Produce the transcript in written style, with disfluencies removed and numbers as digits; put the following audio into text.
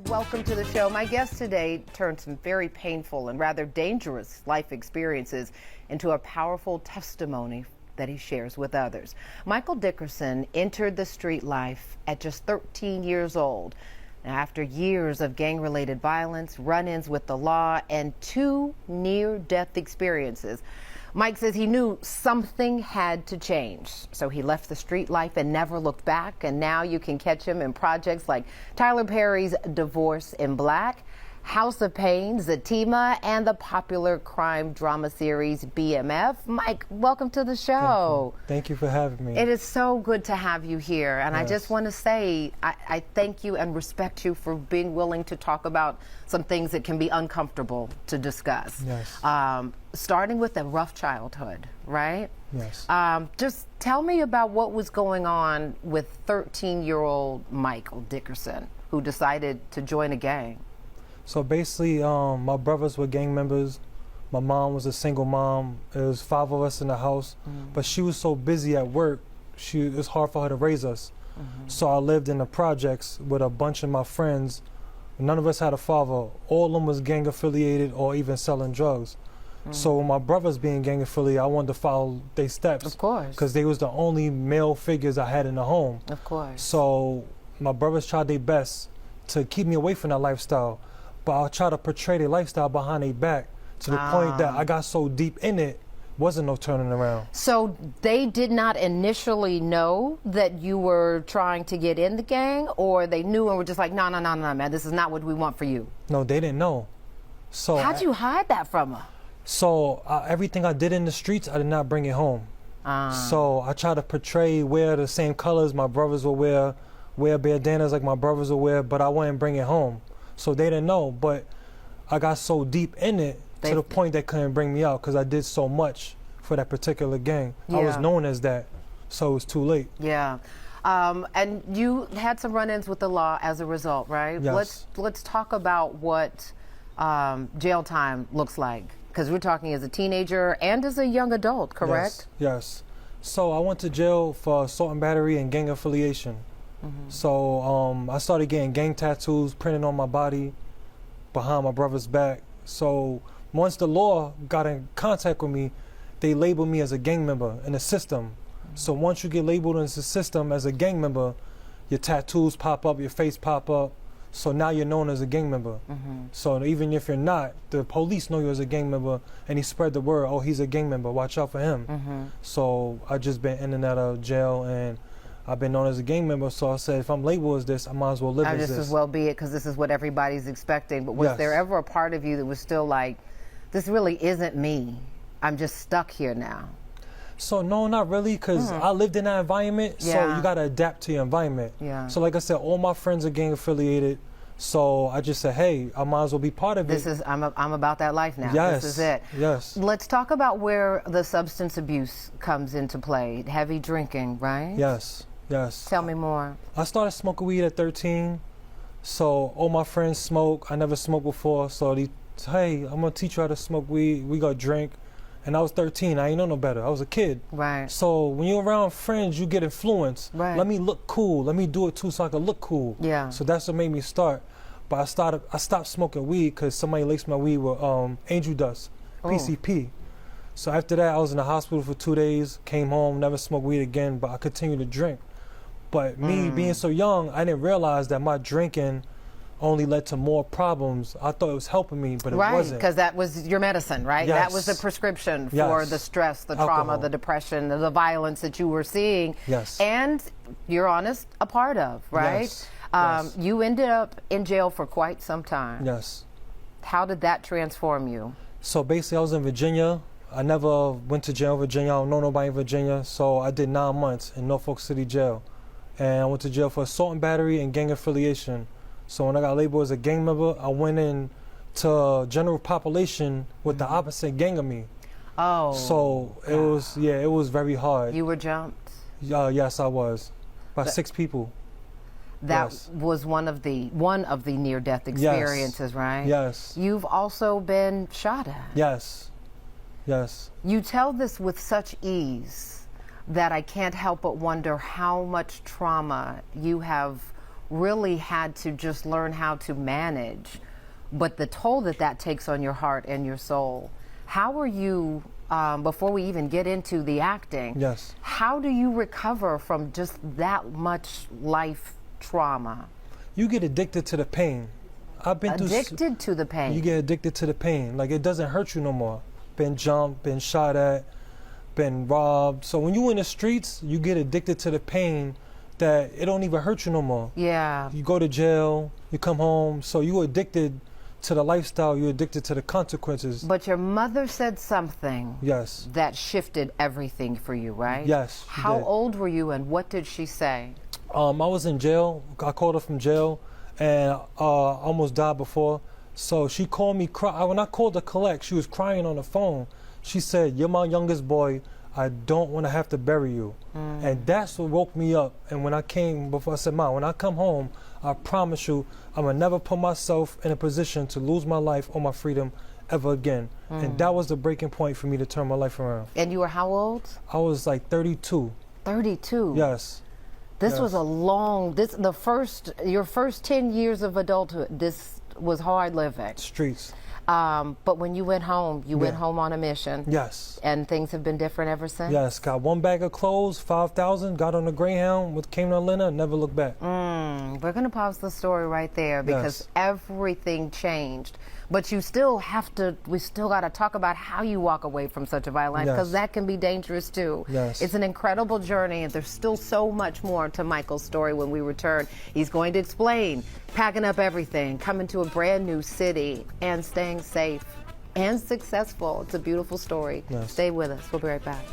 Welcome to the show. My guest today turned some very painful and rather dangerous life experiences into a powerful testimony that he shares with others. Michael Dickerson entered the street life at just 13 years old. Now, after years of gang-related violence, run-ins with the law, and 2 near-death experiences, Mike says he knew something had to change. So he left the street life and never looked back. And now you can catch him in projects like Tyler Perry's Divorce in Black, House of Pain, Zatima, and the popular crime drama series BMF. Mike, welcome to the show. Thank you for having me. It is so good to have you here. And Yes. I just want to say I thank you and respect you for being willing to talk about some things that can be uncomfortable to discuss. Yes. Starting with a rough childhood, right? Yes. Just tell me about what was going on with 13-year-old Michael Dickerson, who decided to join a gang. So basically, my brothers were gang members. My mom was a single mom. It was 5 of us in the house, but she was so busy at work, it was hard for her to raise us. So I lived in the projects with a bunch of my friends. None of us had a father. All of them was gang affiliated or even selling drugs. So with my brothers being gang affiliated, I wanted to follow their steps. Of course. Because they was the only male figures I had in the home. Of course. So my brothers tried their best to keep me away from that lifestyle. But I try to portray their lifestyle behind their back to the point that I got so deep in it, wasn't no turning around. So they did not initially know that you were trying to get in the gang, or they knew and were just like, no, man, this is not what we want for you? No, they didn't know. So How'd you hide that from her? So everything I did in the streets, I did not bring it home. So I try to portray, wear the same colors my brothers will wear bandanas like my brothers will wear, but I wouldn't bring it home. So they didn't know, but I got so deep in it to the point they couldn't bring me out because I did so much for that particular gang. Yeah. I was known as that, so it was too late. Yeah. And you had some run-ins with the law as a result, right? Yes. Let's talk about what jail time looks like, because we're talking as a teenager and as a young adult, correct? Yes. So I went to jail for assault and battery and gang affiliation. So I started getting gang tattoos printed on my body behind my brother's back. So once the law got in contact with me, they labeled me as a gang member in the system. So once you get labeled in the system as a gang member, your tattoos pop up, your face pop up. So now you're known as a gang member. So even if you're not, the police know you as a gang member, and he spread the word, oh, he's a gang member, watch out for him. So I just been in and out of jail, and I've been known as a gang member, so I said, if I'm labeled as this, I might as well live as this. Just as well be it, because this is what everybody's expecting. But was there ever a part of you that was still like, this really isn't me, I'm just stuck here now? So no, not really, because I lived in that environment, so you got to adapt to your environment. So like I said, all my friends are gang affiliated, so I just said, hey, I might as well be part of it. I'm about that life now. Yes. This is it. Yes. Let's talk about where the substance abuse comes into play. Heavy drinking, right? Yes. Yes. Tell me more. I started smoking weed at 13, so all my friends smoke. I never smoked before, so they, hey, I'm gonna teach you how to smoke weed. We gonna drink. And I was 13, I ain't know no better. I was a kid. Right. So when you're around friends, you get influenced. Right. Let me look cool. Let me do it too so I can look cool. Yeah. So that's what made me start. But I stopped smoking weed because somebody laced my weed with angel dust, PCP. So after that, I was in the hospital for 2 days, came home, never smoked weed again, but I continued to drink. But me being so young, I didn't realize that my drinking only led to more problems. I thought it was helping me, but it wasn't. Right, because that was your medicine, right? Yes. That was the prescription for the stress, the trauma, Alcohol. the depression, the violence that you were seeing. Yes. And, you're honest, a part of, right? Yes. You ended up in jail for quite some time. Yes. How did that transform you? So basically, I was in Virginia. I never went to jail in Virginia. I don't know nobody in Virginia. So I did 9 months in Norfolk City Jail. And I went to jail for assault and battery and gang affiliation. So when I got labeled as a gang member, I went in to general population with the opposite gang of me. Oh. So it was, it was very hard. You were jumped? Yes, I was. By 6 people. That was one of the near-death experiences, right? Yes. You've also been shot at. Yes. Yes. You tell this with such ease that I can't help but wonder how much trauma you have really had to just learn how to manage, but the toll that that takes on your heart and your soul. How are you, before we even get into the acting, Yes. how do you recover from just that much life trauma? You get addicted to the pain. I've been through. Addicted to the pain. You get addicted to the pain. Like, it doesn't hurt you no more. Been jumped, been shot at, been robbed. So when you in the streets, you get addicted to the pain that it don't even hurt you no more. Yeah. You go to jail, you come home, so you addicted to the lifestyle, you're addicted to the consequences. But your mother said something Yes. that shifted everything for you, right? Yes, she How did. old were you and what did she say? I was in jail. I called her from jail, and almost died before. So she called me. When I called to collect, she was crying on the phone. She said, "You're my youngest boy. I don't want to have to bury you." And that's what woke me up. And when I came before, I said, "Mom, when I come home, I promise you, I'm gonna never put myself in a position to lose my life or my freedom ever again." And that was the breaking point for me to turn my life around. And you were how old? I was like 32. 32. Yes. This was Yes. a long, your first 10 years of adulthood, this was hard living. Streets. But when you went home, you went Yeah. home on a mission. Yes. And things have been different ever since? Yes, got one bag of clothes, 5,000, got on a Greyhound with came to Atlanta, never looked back. We're going to pause the story right there because Yes. everything changed. But we still got to talk about how you walk away from such a violence because Yes. that can be dangerous too. Yes. It's an incredible journey and there's still so much more to Michael's story when we return. He's going to explain packing up everything, coming to a brand new city and staying safe and successful. It's a beautiful story. Yes. Stay with us. We'll be right back.